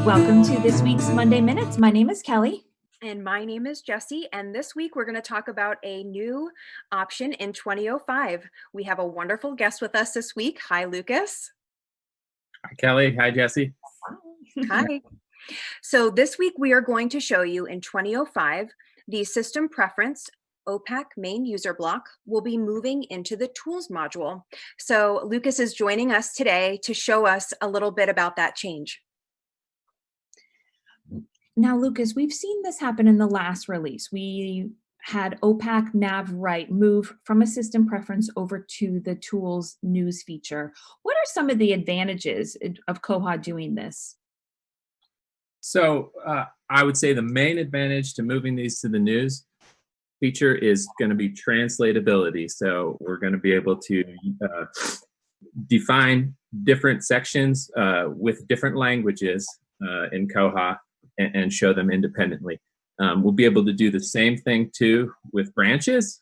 Welcome to this week's Monday Minutes. My name is Kelly. And my name is Jessie, and this week we're going to talk about a new option in 2005. We have a wonderful guest with us this week. Hi, Lucas. Hi, Kelly. Hi, Jessie. Hi. So this week we are going to show you in 2005, the system preference OPAC main user block will be moving into the tools module. So Lucas is joining us today to show us a little bit about that change. Now, Lucas, we've seen this happen in the last release. We had OPAC nav right move from a system preference over to the tools news feature. What are some of the advantages of Koha doing this? So I would say the main advantage to moving these to the news feature is going to be translatability. So we're going to be able to define different sections with different languages in Koha and show them independently. We'll be able to do the same thing too with branches.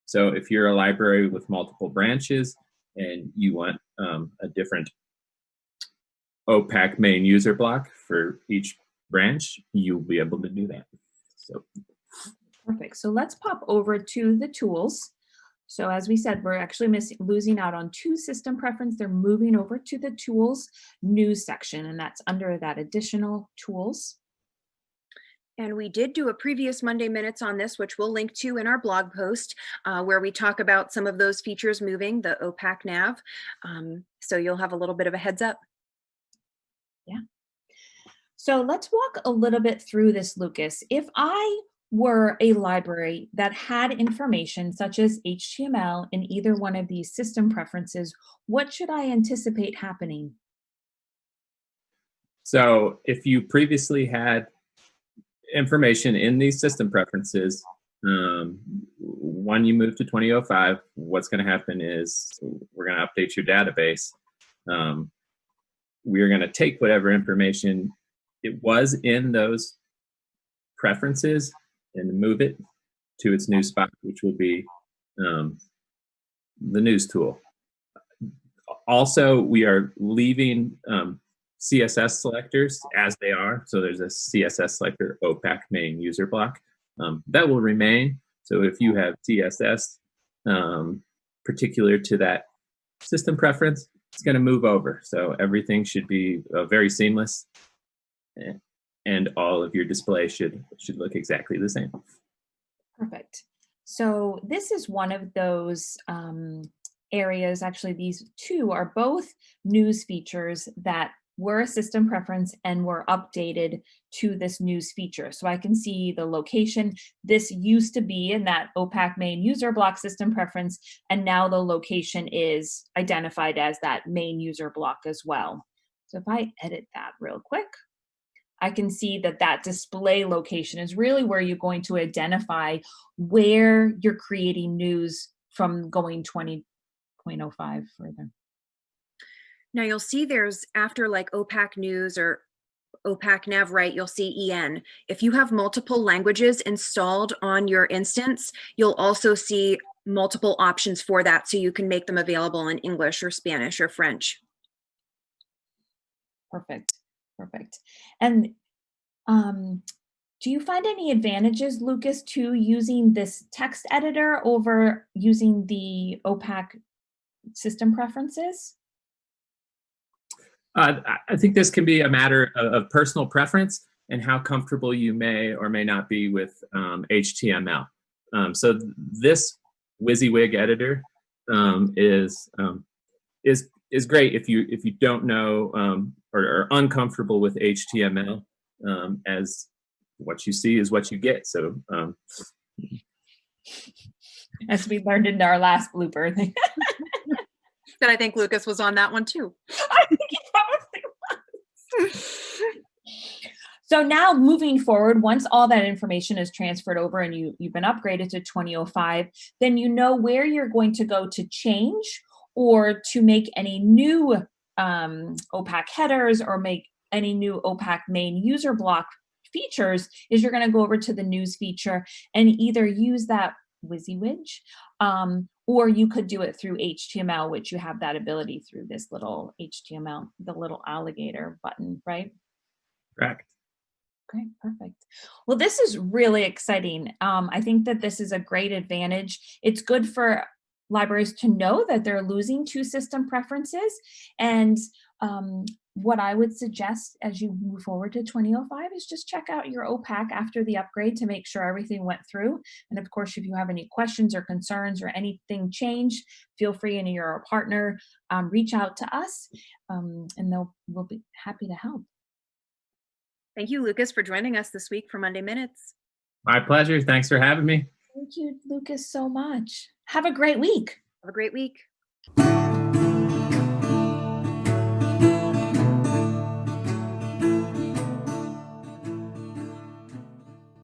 So if you're a library with multiple branches and you want a different OPAC main user block for each branch, you'll be able to do that. So perfect. So let's pop over to the tools. So as we said, we're actually losing out on two system preference. They're moving over to the tools news section, and that's under that additional tools. And we did do a previous Monday Minutes on this, which we'll link to in our blog post, where we talk about some of those features moving, the OPAC nav. So you'll have a little bit of a heads up. Yeah. So let's walk a little bit through this, Lucas. If I were a library that had information such as HTML in either one of these system preferences, what should I anticipate happening? So if you previously had information in these system preferences, when you move to 2005, what's going to happen is we're going to update your database. We're going to take whatever information it was in those preferences and move it to its new spot, which will be the news tool. Also, we are leaving CSS selectors as they are. So there's a CSS selector OPAC main user block. That will remain. So if you have CSS particular to that system preference, it's going to move over. So everything should be very seamless, and all of your display should look exactly the same. Perfect. So this is one of those areas. Actually, these two are both news features that were a system preference and were updated to this news feature. So I can see the location. This used to be in that OPAC main user block system preference, and now the location is identified as that main user block as well. So if I edit that real quick, I can see that that display location is really where you're going to identify where you're creating news from going 20.05 further. Now you'll see there's after like OPAC news or OPAC nav right, you'll see EN. If you have multiple languages installed on your instance, you'll also see multiple options for that, so you can make them available in English or Spanish or French. Perfect. Perfect. And do you find any advantages, Lucas, to using this text editor over using the OPAC system preferences? I think this can be a matter of personal preference and how comfortable you may or may not be with HTML. So this WYSIWYG editor is great if you don't know or are uncomfortable with HTML, as what you see is what you get. So as we learned in our last blooper thing. That I think Lucas was on that one too. I think he probably was. So now moving forward, once all that information is transferred over and you've been upgraded to 2005, then you know where you're going to go to change or to make any new OPAC headers or make any new OPAC main user block features is you're going to go over to the news feature and either use that WYSIWYG, or you could do it through HTML, which you have that ability through this little HTML, the little alligator button, right? Correct. Okay, perfect. Well, this is really exciting. I think that this is a great advantage. It's good for libraries to know that they're losing two system preferences. And what I would suggest as you move forward to 2005 is just check out your OPAC after the upgrade to make sure everything went through. And of course, if you have any questions or concerns or anything changed, feel free, and you're a partner, reach out to us, and we'll be happy to help. Thank you, Lucas, for joining us this week for Monday Minutes. My pleasure. Thanks for having me. Thank you, Lucas, so much. Have a great week. Have a great week.